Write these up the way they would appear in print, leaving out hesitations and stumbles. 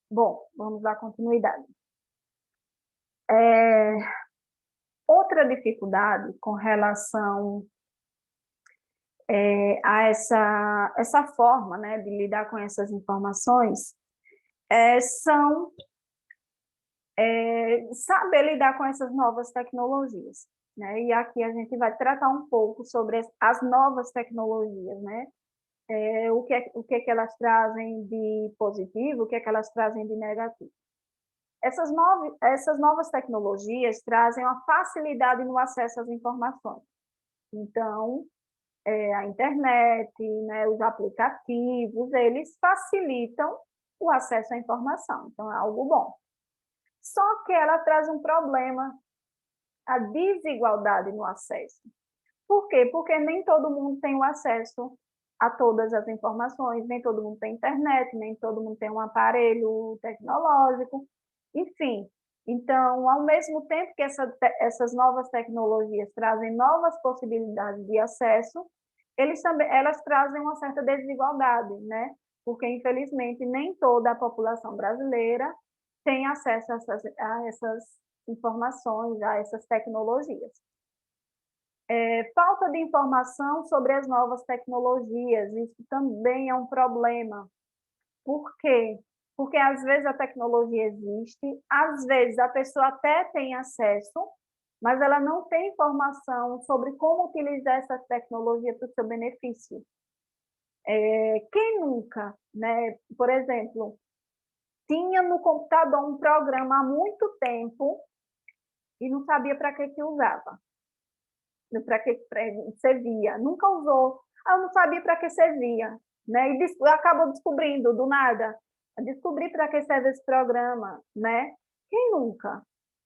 Bom, vamos dar continuidade. Eh, Outra dificuldade com relação, a essa forma, né, de lidar com essas informações, são, saber lidar com essas novas tecnologias, né. E aqui a gente vai tratar um pouco sobre as novas tecnologias, né. O que é que elas trazem de positivo, o que é que elas trazem de negativo. Essas novas tecnologias trazem uma facilidade no acesso às informações. Então, a internet, né, os aplicativos, eles facilitam o acesso à informação, então é algo bom. Só que ela traz um problema, a desigualdade no acesso. Por quê? Porque nem todo mundo tem o acesso a todas as informações, nem todo mundo tem internet, nem todo mundo tem um aparelho tecnológico, enfim. Então, ao mesmo tempo que essas novas tecnologias trazem novas possibilidades de acesso, elas trazem uma certa desigualdade, né? Porque, infelizmente, nem toda a população brasileira tem acesso a essas informações, a essas tecnologias. Falta de informação sobre as novas tecnologias, isso também é um problema. Por quê? Porque às vezes a tecnologia existe, às vezes a pessoa até tem acesso, mas ela não tem informação sobre como utilizar essa tecnologia para o seu benefício. Quem nunca, né? Por exemplo, tinha no computador um programa há muito tempo e não sabia para que usava. Para que servia, nunca usou. Eu não sabia para que servia, né? E acabou descobrindo do nada. Descobri para que serve esse programa, né? Quem nunca?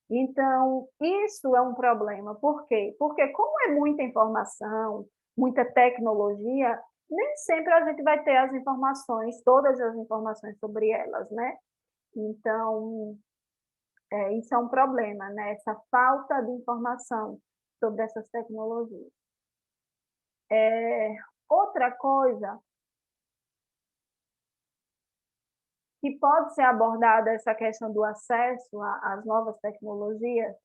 Então, isso é um problema. Por quê? Porque como é muita informação, muita tecnologia, nem sempre a gente vai ter as informações, todas as informações sobre elas, né? Então, isso é um problema, né? Essa falta de informação sobre essas tecnologias. Outra coisa que pode ser abordada, essa questão do acesso às novas tecnologias,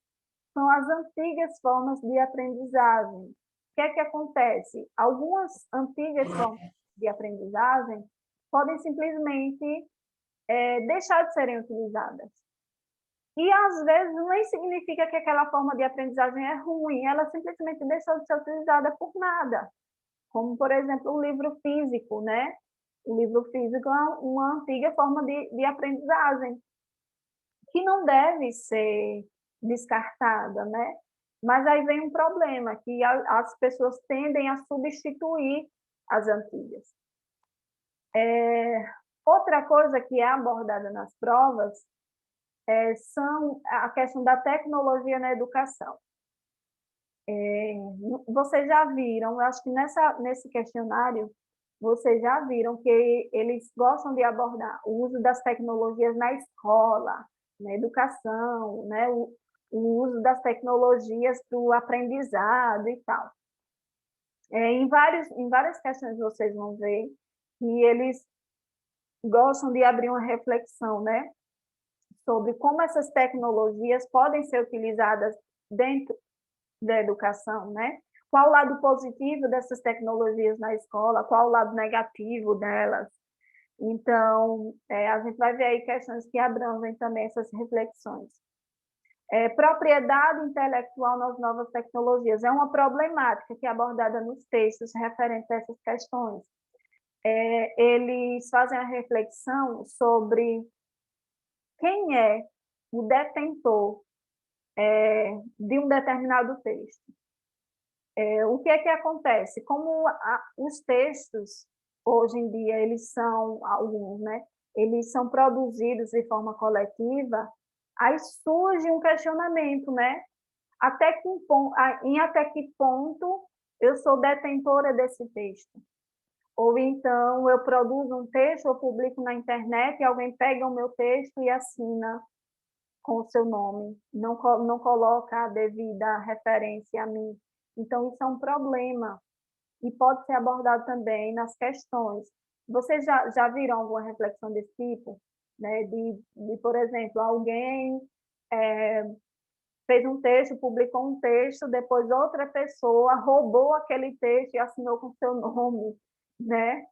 são as antigas formas de aprendizagem. O que é que acontece? Algumas antigas formas de aprendizagem podem simplesmente deixar de serem utilizadas. E às vezes nem significa que aquela forma de aprendizagem é ruim, ela simplesmente deixou de ser utilizada por nada. Como, por exemplo, o livro físico, né? O livro físico é uma antiga forma de aprendizagem, que não deve ser descartada, né? Mas aí vem um problema, que as pessoas tendem a substituir as antigas. Outra coisa que é abordada nas provas são a questão da tecnologia na educação. Vocês já viram, eu acho que nesse questionário, vocês já viram que eles gostam de abordar o uso das tecnologias na escola, na educação, né? O uso das tecnologias para o aprendizado e tal. Em várias questões vocês vão ver que eles gostam de abrir uma reflexão, né? Sobre como essas tecnologias podem ser utilizadas dentro da educação, né? Qual o lado positivo dessas tecnologias na escola, qual o lado negativo delas. Então, a gente vai ver aí questões que abrangem também essas reflexões. Propriedade intelectual nas novas tecnologias é uma problemática que é abordada nos textos referentes a essas questões. Eles fazem a reflexão sobre quem é o detentor de um determinado texto. O que é que acontece? Como os textos, hoje em dia, eles são alguns, né? Eles são produzidos de forma coletiva, aí surge um questionamento, né? Em até que ponto eu sou detentora desse texto? Ou então eu produzo um texto, eu publico na internet e alguém pega o meu texto e assina com o seu nome, não coloca a devida referência a mim. Então, isso é um problema e pode ser abordado também nas questões. Vocês já viram alguma reflexão desse tipo? né? Por exemplo, alguém fez um texto, publicou um texto, depois outra pessoa roubou aquele texto e assinou com seu nome, né?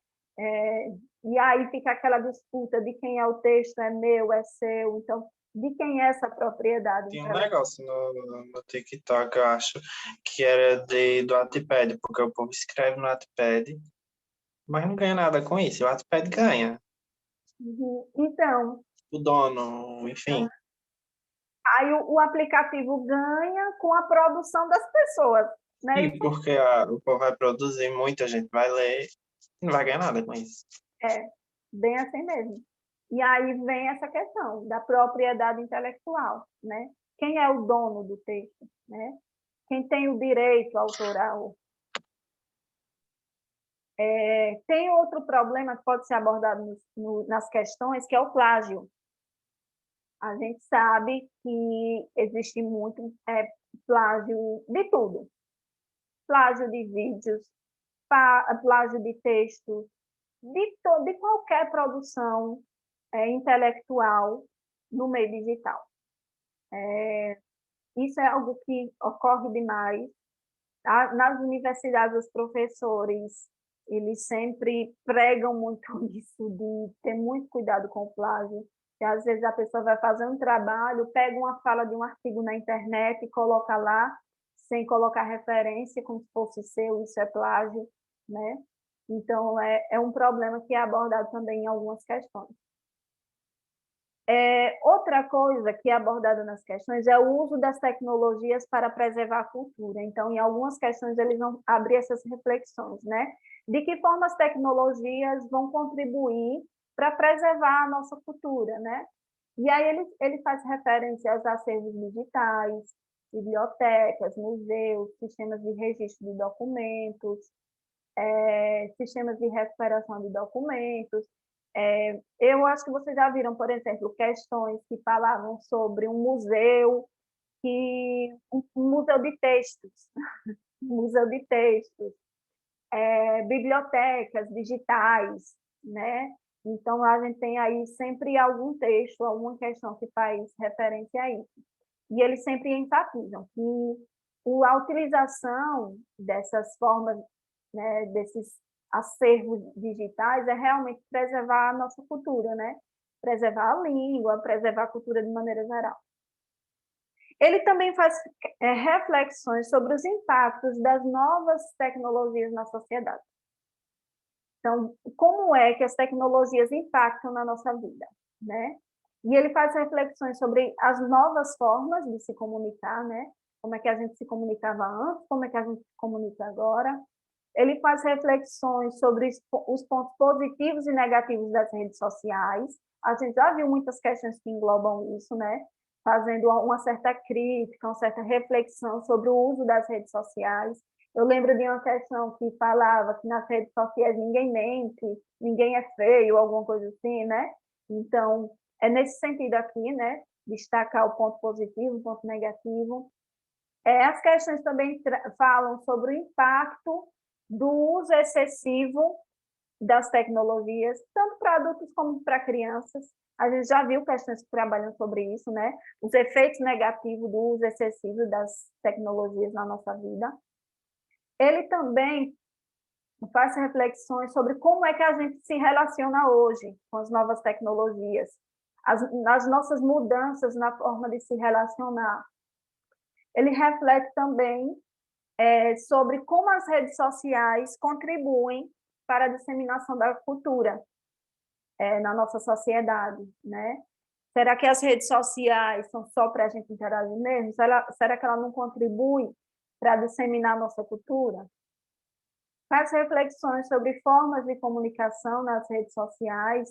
E aí fica aquela disputa de quem é o texto, é meu, é seu, então, de quem é essa propriedade Tinha um intelectual? negócio no TikTok, eu acho, que era do Wattpad, porque o povo escreve no Wattpad, mas não ganha nada com isso. O Wattpad ganha. Uhum. Então, O dono, enfim. aí o aplicativo ganha com a produção das pessoas, né? E Isso porque o povo vai produzir, muita gente vai ler, não vai ganhar nada com isso. é bem assim mesmo. E aí vem essa questão da propriedade intelectual, né? Quem é o dono do texto, né? Quem tem o direito autoral? Tem outro problema que pode ser abordado nas questões, que é o plágio. A gente sabe que existe muito plágio de tudo. Plágio de vídeos, plágio de textos, de qualquer produção intelectual no meio digital. Isso é algo que ocorre demais. Nas universidades, os professores, eles sempre pregam muito isso, de ter muito cuidado com o plágio. Que às vezes a pessoa vai fazer um trabalho, pega uma fala de um artigo na internet e coloca lá, sem colocar referência, como se fosse seu, isso é plágio, né? Então, é um problema que é abordado também em algumas questões. Outra coisa que é abordada nas questões é o uso das tecnologias para preservar a cultura. Então, em algumas questões, eles vão abrir essas reflexões, né? De que forma as tecnologias vão contribuir para preservar a nossa cultura, né? E aí ele faz referência aos acervos digitais, bibliotecas, museus, sistemas de registro de documentos, sistemas de recuperação de documentos. Eu acho que vocês já viram, por exemplo, questões que falavam sobre um museu, um museu de textos, um museu de textos, bibliotecas digitais, né? Então, a gente tem aí sempre algum texto, alguma questão que faz referência a isso. E eles sempre enfatizam que a utilização dessas formas, né, desses acervos digitais, é realmente preservar a nossa cultura, né? Preservar a língua, preservar a cultura de maneira geral. Ele também faz reflexões sobre os impactos das novas tecnologias na sociedade. Então, como é que as tecnologias impactam na nossa vida, né? E ele faz reflexões sobre as novas formas de se comunicar, né? Como é que a gente se comunicava antes, como é que a gente se comunica agora. Ele faz reflexões sobre os pontos positivos e negativos das redes sociais. A gente já viu muitas questões que englobam isso, né? Fazendo uma certa crítica, uma certa reflexão sobre o uso das redes sociais. Eu lembro de uma questão que falava que nas redes sociais ninguém mente, ninguém é feio, alguma coisa assim, né? Então, é nesse sentido aqui, né? Destacar o ponto positivo, o ponto negativo. As questões também falam sobre o impacto do uso excessivo das tecnologias, tanto para adultos como para crianças. A gente já viu questões que trabalham sobre isso, né? Os efeitos negativos do uso excessivo das tecnologias na nossa vida. Ele também faz reflexões sobre como é que a gente se relaciona hoje com as novas tecnologias, as nossas mudanças na forma de se relacionar. Ele reflete também sobre como as redes sociais contribuem para a disseminação da cultura na nossa sociedade, né? Será que as redes sociais são só para a gente interagir mesmo? Será que ela não contribui para disseminar a nossa cultura? Faz reflexões sobre formas de comunicação nas redes sociais,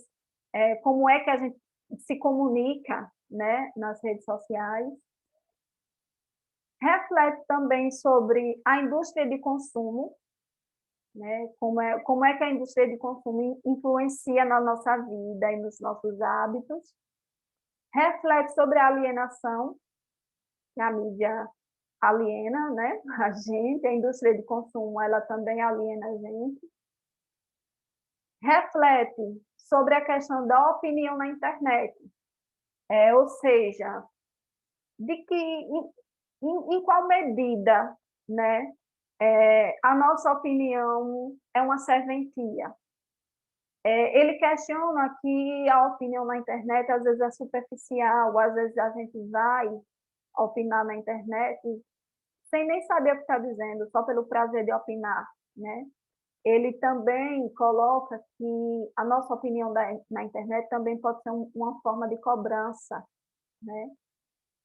como é que a gente se comunica, né, nas redes sociais. Reflete também sobre a indústria de consumo, né, como é que a indústria de consumo influencia na nossa vida e nos nossos hábitos. Reflete sobre a alienação, que a mídia aliena, né, a gente, a indústria de consumo, ela também aliena a gente. Reflete sobre a questão da opinião na internet. Ou seja, de que em qual medida, né, a nossa opinião é uma serventia. Ele questiona que a opinião na internet às vezes é superficial, às vezes a gente vai opinar na internet sem nem saber o que está dizendo, só pelo prazer de opinar, né? Ele também coloca que a nossa opinião na internet também pode ser uma forma de cobrança, né?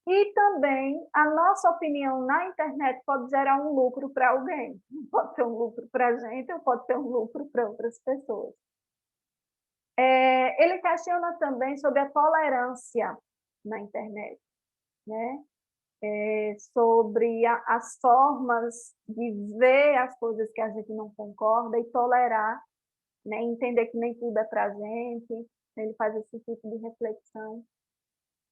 E também a nossa opinião na internet pode gerar um lucro para alguém. Pode ser um lucro para a gente ou pode ser um lucro para outras pessoas. Ele questiona também sobre a tolerância na internet, né? Sobre as formas de ver as coisas que a gente não concorda e tolerar, né? Entender que nem tudo é para a gente. Ele faz esse tipo de reflexão.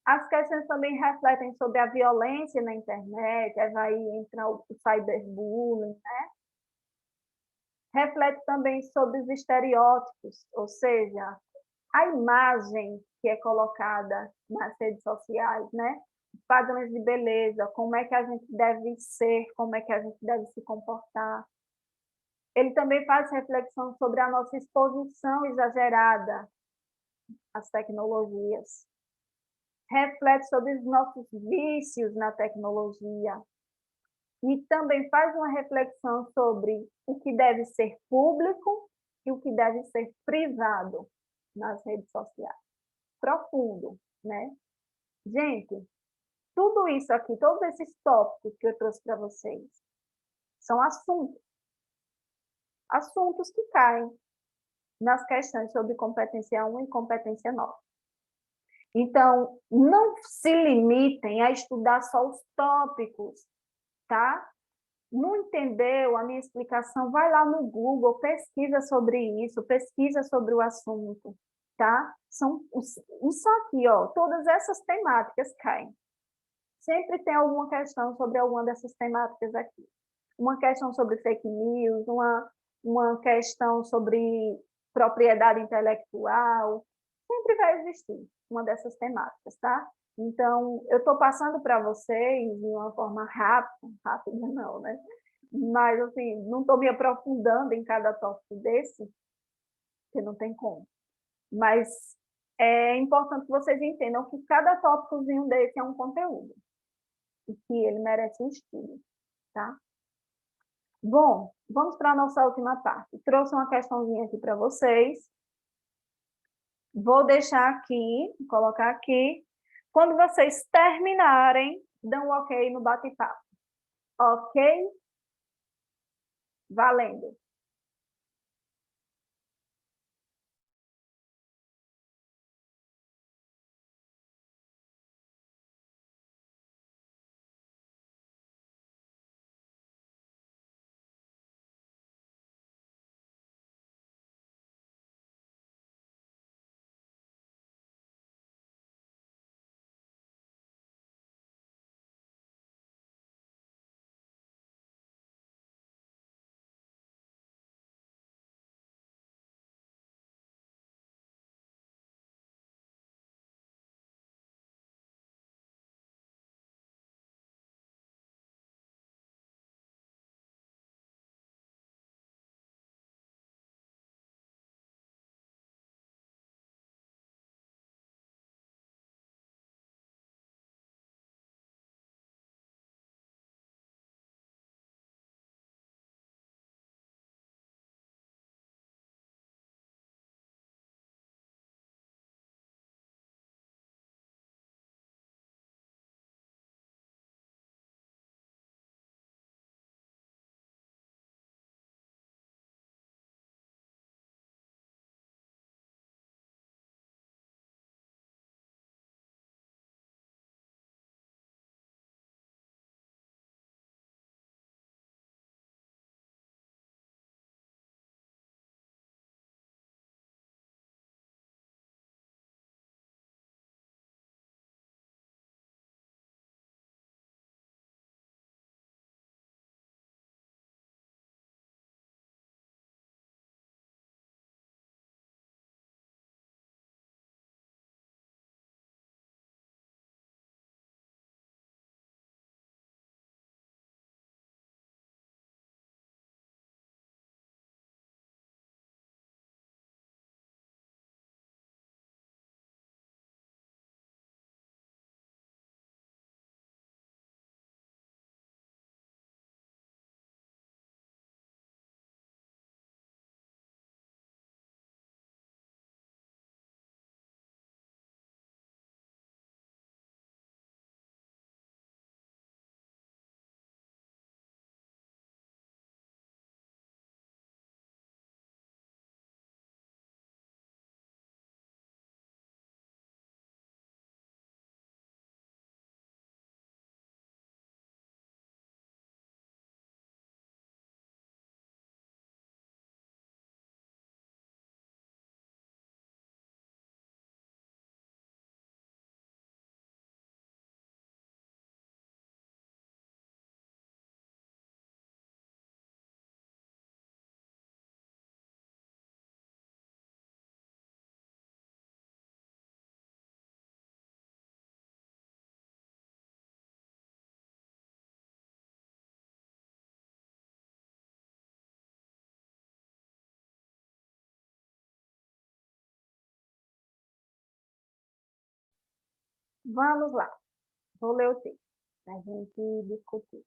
As questões também refletem sobre a violência na internet, aí vai entrar o cyberbullying, né? Reflete também sobre os estereótipos, ou seja, a imagem que é colocada nas redes sociais, né? Padrões de beleza, como é que a gente deve ser, como é que a gente deve se comportar. Ele também faz reflexão sobre a nossa exposição exagerada às tecnologias. Reflete sobre os nossos vícios na tecnologia. E também faz uma reflexão sobre o que deve ser público e o que deve ser privado nas redes sociais. Profundo, né? Gente, tudo isso aqui, todos esses tópicos que eu trouxe para vocês, são assuntos que caem nas questões sobre competência 1 e competência 9. Então, não se limitem a estudar só os tópicos, tá? Não entendeu a minha explicação? Vai lá no Google, pesquisa sobre isso, pesquisa sobre o assunto, tá? Isso aqui, ó, todas essas temáticas caem. Sempre tem alguma questão sobre alguma dessas temáticas aqui. Uma questão sobre fake news, uma questão sobre propriedade intelectual, sempre vai existir uma dessas temáticas, tá? Então, eu estou passando para vocês de uma forma rápida não, né? Mas, assim, não estou me aprofundando em cada tópico desse, que não tem como. Mas é importante que vocês entendam que cada tópicozinho desse é um conteúdo e que ele merece um estudo, tá? Bom, vamos para a nossa última parte. Trouxe uma questãozinha aqui para vocês. Vou deixar aqui, colocar aqui. Quando vocês terminarem, dão um ok no bate-papo. Ok? Valendo! Vamos lá. Vou ler o texto para a gente discutir.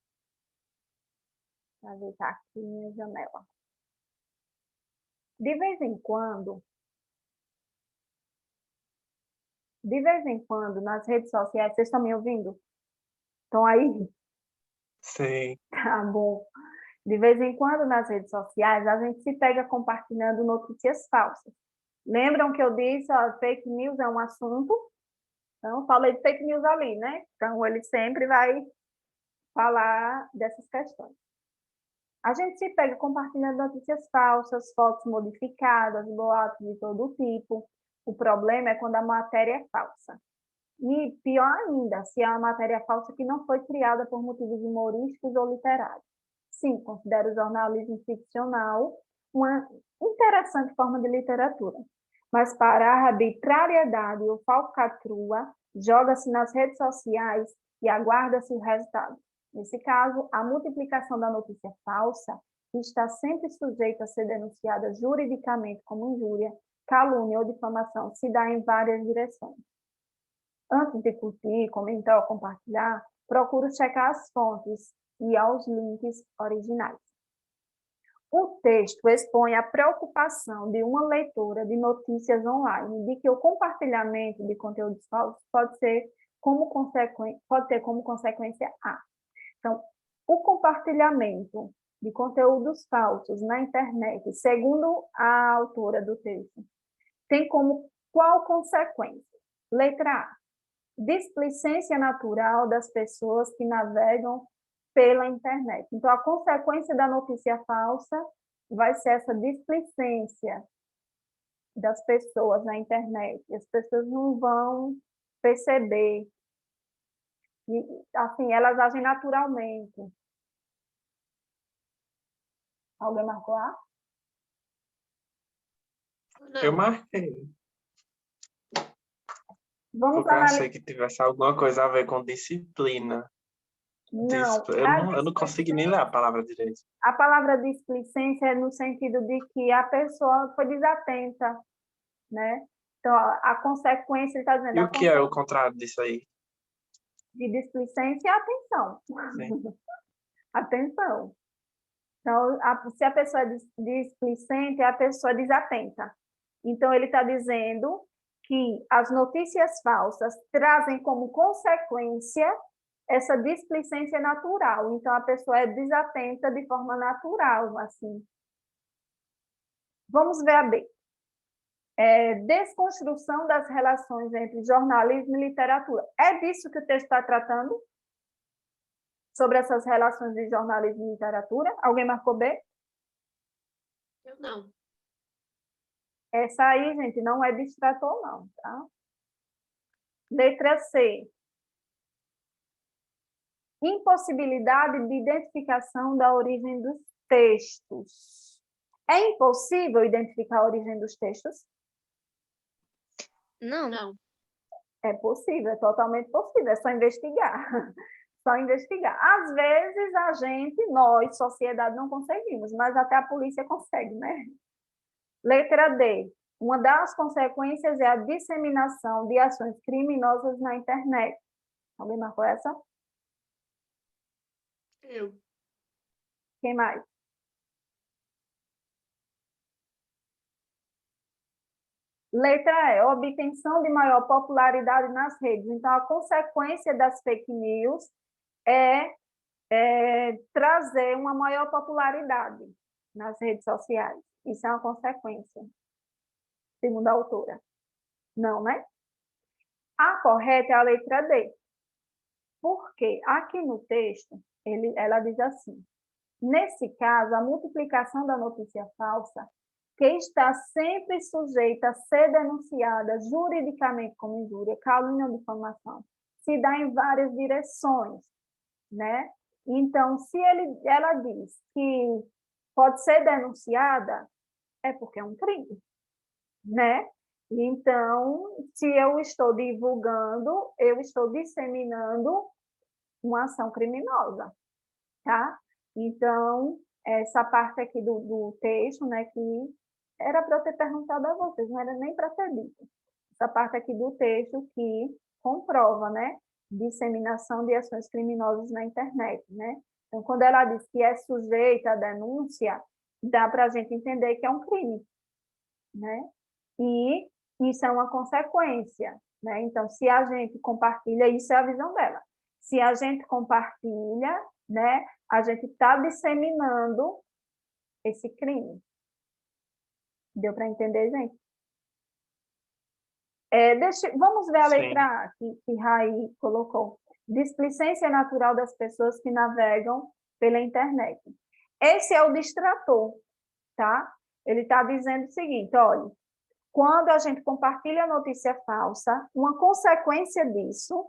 Vou ajeitar aqui minha janela. De vez em quando, nas redes sociais, vocês estão me ouvindo? Estão aí? Sim. Tá bom. De vez em quando, nas redes sociais, a gente se pega compartilhando notícias falsas. Lembram que eu disse, ó, fake news é um assunto? Então, falei de fake news ali, né? Então, ele sempre vai falar dessas questões. A gente se pega compartilhando notícias falsas, fotos modificadas, boatos de todo tipo. O problema é quando a matéria é falsa. E pior ainda, se é uma matéria falsa que não foi criada por motivos humorísticos ou literários. Sim, considero o jornalismo ficcional uma interessante forma de literatura. Mas para a arbitrariedade ou falcatrua, joga-se nas redes sociais e aguarda-se o resultado. Nesse caso, a multiplicação da notícia falsa está sempre sujeita a ser denunciada juridicamente como injúria, calúnia ou difamação, se dá em várias direções. Antes de curtir, comentar ou compartilhar, procuro checar as fontes e aos links originais. O texto expõe a preocupação de uma leitora de notícias online de que o compartilhamento de conteúdos falsos pode ter como consequência A. Então, o compartilhamento de conteúdos falsos na internet, segundo a autora do texto, tem como qual consequência? Letra A. Displicência natural das pessoas que navegam pela internet. Então, a consequência da notícia falsa vai ser essa displicência das pessoas na internet. As pessoas não vão perceber. E, assim, elas agem naturalmente. Alguém marcou A? Eu marquei. Vamos Porque eu achei analisar. que tivesse alguma coisa a ver com disciplina. Não, Eu não consegui nem ler a palavra direito. a palavra displicência é no sentido de que a pessoa foi desatenta, né? Então, a consequência, ele está dizendo, E a o que é o consequência contrário disso aí? de displicência é atenção. Sim. Atenção. Então, se a pessoa é displicente, é a pessoa desatenta. Então, ele está dizendo que as notícias falsas trazem como consequência essa displicência natural. Então, a pessoa é desatenta de forma natural, assim. Vamos ver a B. Desconstrução das relações entre jornalismo e literatura. É disso que o texto está tratando? Sobre essas relações de jornalismo e literatura? Alguém marcou B? Eu não. Essa aí, gente, não é distrator, não, tá? Letra C. Impossibilidade de identificação da origem dos textos. É impossível identificar a origem dos textos? Não. Não. É possível, é totalmente possível, é só investigar. Só investigar. Às vezes a gente, nós, sociedade, não conseguimos, mas até a polícia consegue, né? Letra D. Uma das consequências é a disseminação de ações criminosas na internet. Alguém marcou essa? Eu. Quem mais? Letra E, obtenção de maior popularidade nas redes. Então, a consequência das fake news é trazer uma maior popularidade nas redes sociais. Isso é uma consequência, segundo a autora. Não, né? A correta é a letra D. Porque aqui no texto, ela diz assim, nesse caso, a multiplicação da notícia falsa, que está sempre sujeita a ser denunciada juridicamente como injúria, calúnia ou difamação, se dá em várias direções, né? Então, se ela diz que pode ser denunciada, é porque é um crime, né? Então, se eu estou divulgando, eu estou disseminando uma ação criminosa, tá? Então, essa parte aqui do texto, né, que era para eu ter perguntado a vocês, não era nem para ter dito. essa parte aqui do texto que comprova, né, disseminação de ações criminosas na internet, né? Então, quando ela diz que é sujeita à denúncia, dá para a gente entender que é um crime, né? E isso é uma consequência, né? Então, se a gente compartilha, isso é a visão dela. Se a gente compartilha, né, a gente está disseminando esse crime. Deu para entender, gente? Vamos ver a Sim. letra A, que Raí colocou. Displicência natural das pessoas que navegam pela internet. Esse é o distrator, tá? Ele está dizendo o seguinte, olha, quando a gente compartilha notícia falsa, uma consequência disso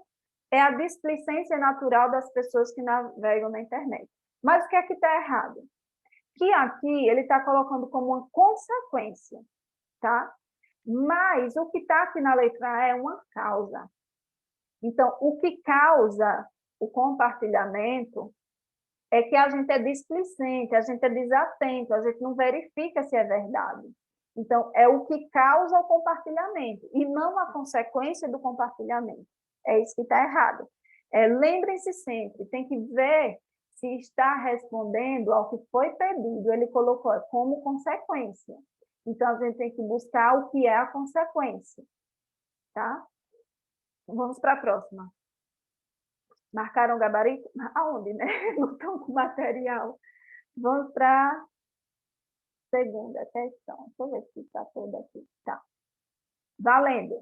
é a displicência natural das pessoas que navegam na internet. Mas o que é que está errado? Que aqui ele está colocando como uma consequência, tá? Mas o que está aqui na letra A é uma causa. Então, o que causa o compartilhamento é que a gente é displicente, a gente é desatento, a gente não verifica se é verdade. Então, é o que causa o compartilhamento e não a consequência do compartilhamento. É isso que está errado. Lembrem-se sempre, tem que ver se está respondendo ao que foi pedido. Ele colocou como consequência. Então, a gente tem que buscar o que é a consequência. Tá? Vamos para a próxima. Marcaram o gabarito? Aonde, né? Não estão com material. Vamos para a segunda questão. Deixa eu ver se está toda aqui. Tá. Valendo.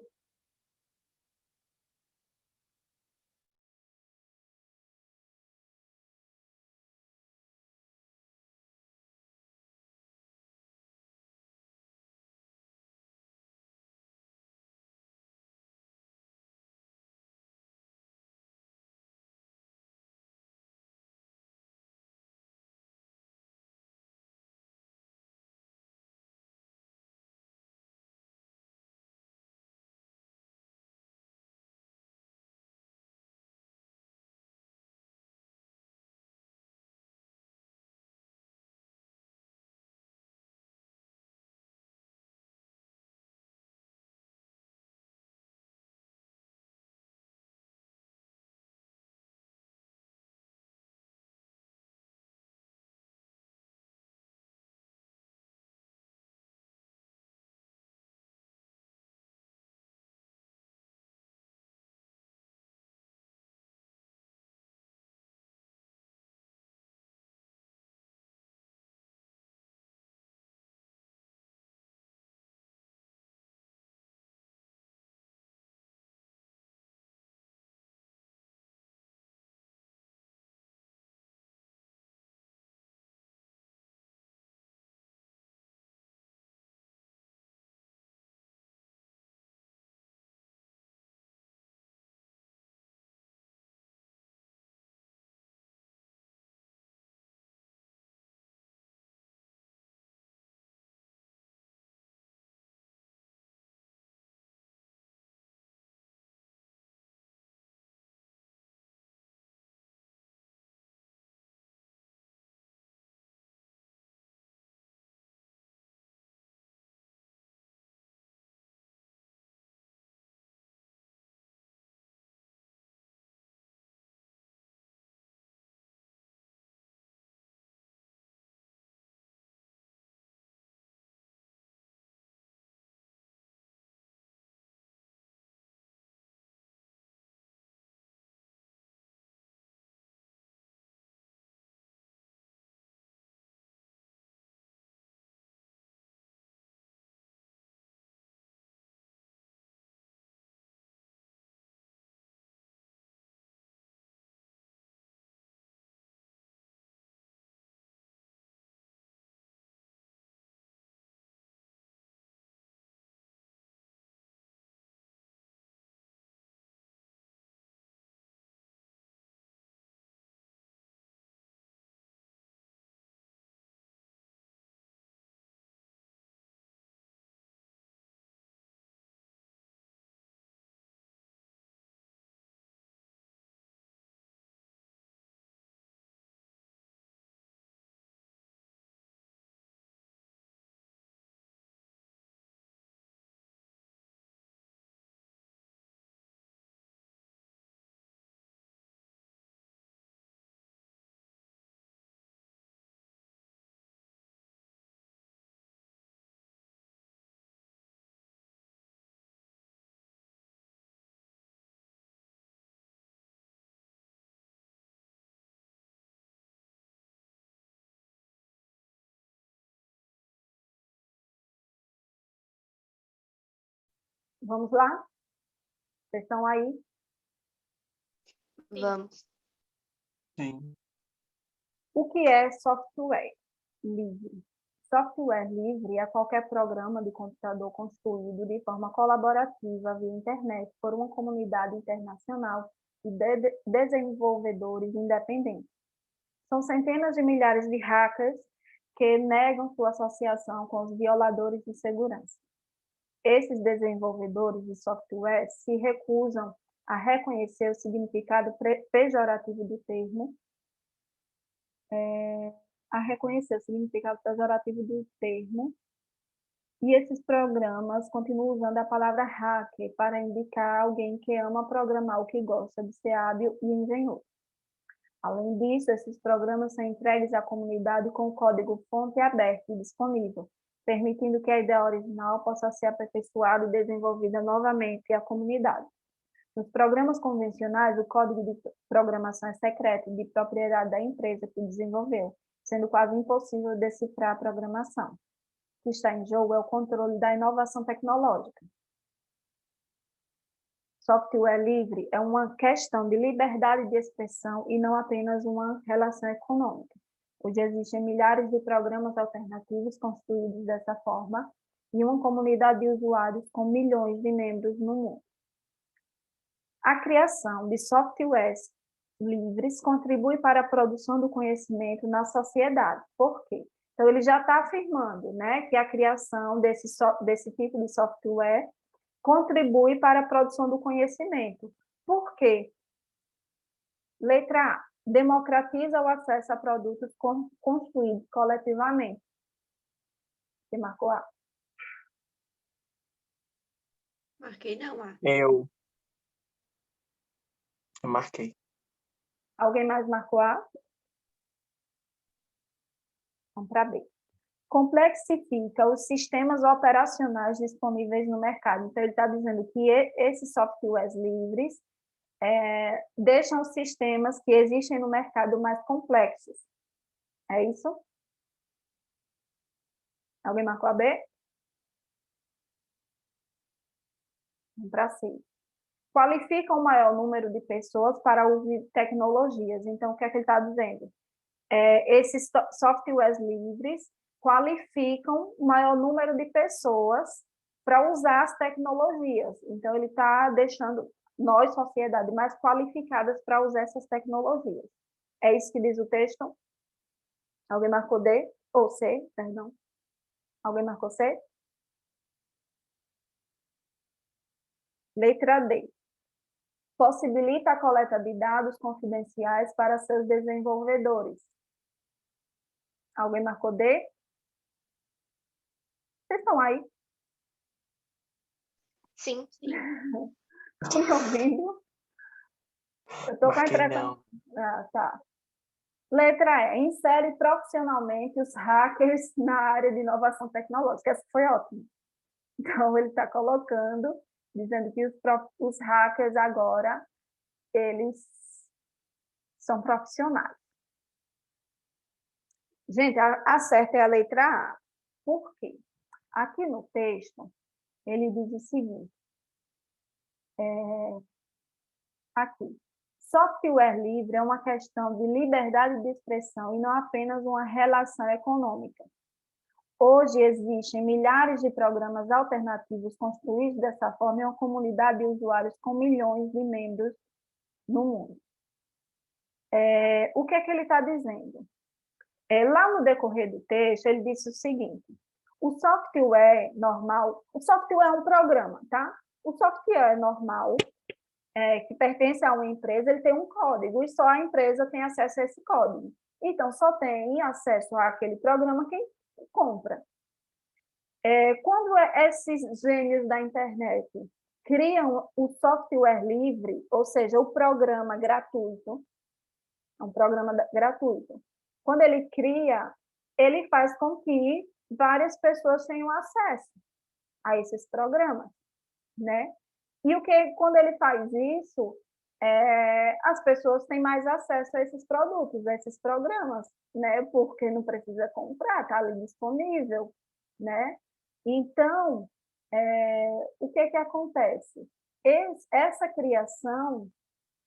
Vamos lá? Vocês estão aí? Vamos. Sim. O que é software livre? Software livre é qualquer programa de computador construído de forma colaborativa via internet por uma comunidade internacional de desenvolvedores independentes. São centenas de milhares de hackers que negam sua associação com os violadores de segurança. Esses desenvolvedores de software se recusam a reconhecer o significado pejorativo do termo, e esses programas continuam usando a palavra hacker para indicar alguém que ama programar, o que gosta de ser hábil e engenhoso. Além disso, esses programas são entregues à comunidade com código-fonte aberto e disponível, permitindo que a ideia original possa ser aperfeiçoada e desenvolvida novamente à comunidade. Nos programas convencionais, o código de programação é secreto e de propriedade da empresa que desenvolveu, sendo quase impossível decifrar a programação. O que está em jogo é o controle da inovação tecnológica. Software livre é uma questão de liberdade de expressão e não apenas uma relação econômica. Hoje existem milhares de programas alternativos construídos dessa forma e uma comunidade de usuários com milhões de membros no mundo. A criação de softwares livres contribui para a produção do conhecimento na sociedade. Por quê? Então, ele já está afirmando, né, que a criação desse tipo de software contribui para a produção do conhecimento. Por quê? Letra A. Democratiza o acesso a produtos construídos coletivamente. Você marcou A? Marquei não, A. Eu marquei. Alguém mais marcou A? Vamos para B. Complexifica os sistemas operacionais disponíveis no mercado. Então, ele está dizendo que esses softwares livres deixam os sistemas que existem no mercado mais complexos. É isso? Alguém marcou a B? Vamos para C. Qualifica o maior número de pessoas para o uso de tecnologias. Então, o que é que ele está dizendo? Esses softwares livres qualificam o maior número de pessoas para usar as tecnologias. Então, ele está deixando nós, sociedade, mais qualificadas para usar essas tecnologias. É isso que diz o texto? Alguém marcou D? Ou C, perdão. Alguém marcou C? Letra D. Possibilita a coleta de dados confidenciais para seus desenvolvedores. Alguém marcou D? Vocês estão aí? Sim. Estão me ouvindo? Eu estou com a impressão. Ah, tá. Letra E. Insere profissionalmente os hackers na área de inovação tecnológica. Essa foi ótima. Então, ele está colocando, dizendo que os hackers agora, eles são profissionais. Gente, a certa é a letra A. Por quê? Aqui no texto, ele diz o seguinte. Aqui. Software livre é uma questão de liberdade de expressão e não apenas uma relação econômica. Hoje existem milhares de programas alternativos construídos dessa forma em uma comunidade de usuários com milhões de membros no mundo. O que é que ele está dizendo? Lá no decorrer do texto, ele disse o seguinte: o software normal, o software é um programa, tá? O software normal, que pertence a uma empresa, ele tem um código e só a empresa tem acesso a esse código. Então, só tem acesso àquele programa quem compra. Quando esses gênios da internet criam o software livre, ou seja, o programa gratuito, é um programa gratuito, quando ele cria, ele faz com que várias pessoas tenham acesso a esses programas, né? E quando ele faz isso, as pessoas têm mais acesso a esses produtos, a esses programas, né? Porque não precisa comprar, está ali disponível, né? Então, o que acontece? Essa criação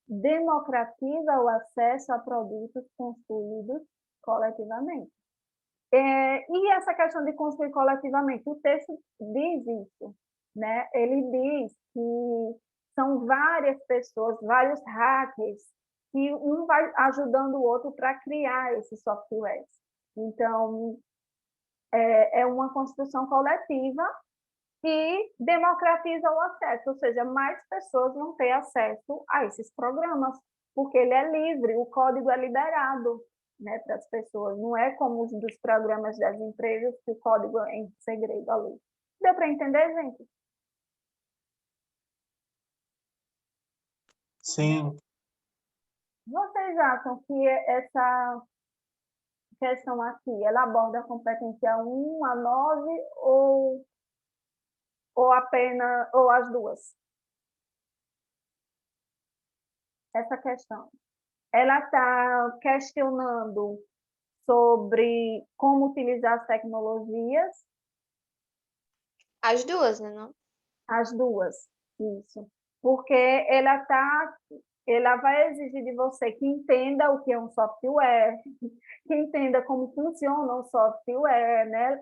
democratiza o acesso a produtos construídos coletivamente. E essa questão de construir coletivamente, o texto diz isso, né? Ele diz que são várias pessoas, vários hackers, que um vai ajudando o outro para criar esses softwares. Então, é uma construção coletiva e democratiza o acesso, ou seja, mais pessoas vão ter acesso a esses programas, porque ele é livre, o código é liberado, né, para as pessoas. Não é como os dos programas das empresas, que o código é em segredo ali. Deu para entender, gente? Sim. Vocês acham que essa questão aqui, ela aborda a competência 1 a 9 ou apenas, ou as duas? Essa questão. Ela está questionando sobre como utilizar as tecnologias. As duas, né? Não? As duas, isso. Porque ela vai exigir de você que entenda o que é um software, que entenda como funciona um software, né?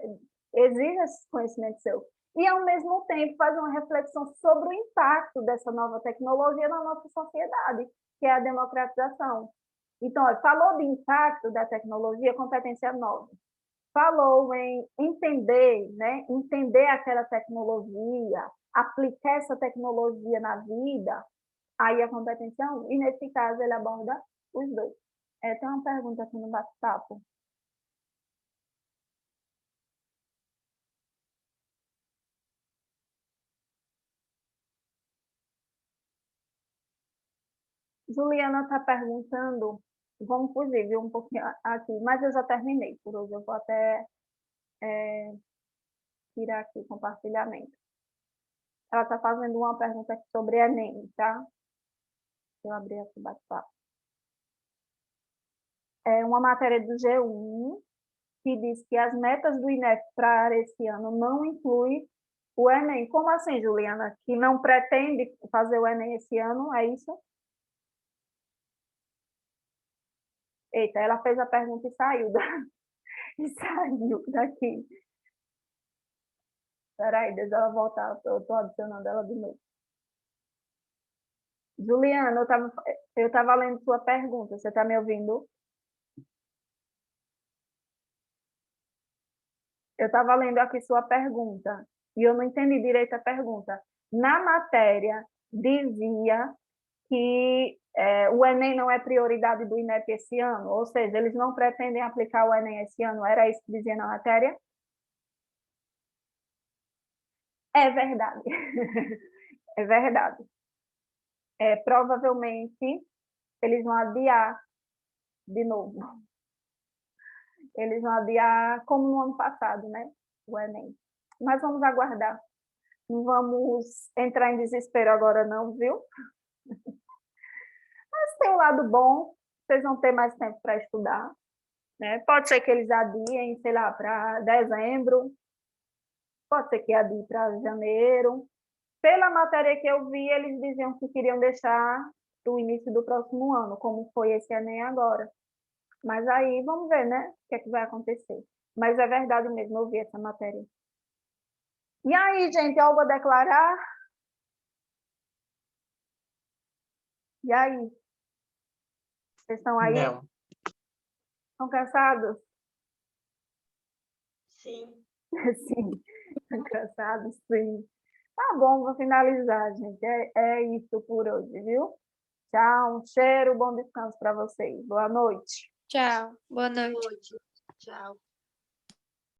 Exige esse conhecimento seu. E, ao mesmo tempo, faz uma reflexão sobre o impacto dessa nova tecnologia na nossa sociedade, que é a democratização. Então, falou de impacto da tecnologia, competência 9. Falou em entender, né? Entender aquela tecnologia, aplicar essa tecnologia na vida, aí a competência 1. E, nesse caso, ele aborda os dois. Tem uma pergunta aqui no bate-papo. Juliana está perguntando, vamos fugir, viu, um pouquinho aqui, mas eu já terminei por hoje, eu vou até tirar aqui o compartilhamento. Ela está fazendo uma pergunta aqui sobre Enem, tá? Deixa eu abrir aqui o bate-papo. É uma matéria do G1 que diz que as metas do INEP para esse ano não incluem o Enem. Como assim, Juliana? Que não pretende fazer o Enem esse ano, é isso? Eita, ela fez a pergunta e saiu, e saiu daqui. Espera aí, deixa ela voltar, eu estou adicionando ela de novo. Juliana, eu estava lendo sua pergunta, você está me ouvindo? Eu estava lendo aqui sua pergunta e eu não entendi direito a pergunta. Na matéria, dizia que o Enem não é prioridade do INEP esse ano, ou seja, eles não pretendem aplicar o Enem esse ano, era isso que dizia na matéria? É verdade, é verdade. Provavelmente eles vão adiar de novo. Eles vão adiar como no ano passado, né? O Enem. Mas vamos aguardar. Não vamos entrar em desespero agora não, viu? Mas tem um lado bom, vocês vão ter mais tempo para estudar. Né? Pode ser que eles adiem, sei lá, para dezembro, pode ser que adie para janeiro. Pela matéria que eu vi, eles diziam que queriam deixar para o início do próximo ano, como foi esse Enem agora. Mas aí vamos ver, né? O que é que vai acontecer. Mas é verdade mesmo, eu vi essa matéria. E aí, gente, algo a declarar? E aí? Vocês estão aí? Não. Estão cansados? Sim. Sim, estão cansados, sim. Tá bom, vou finalizar, gente. É isso por hoje, viu? Tchau, um cheiro, bom descanso para vocês. Boa noite. Tchau. Boa noite. Tchau.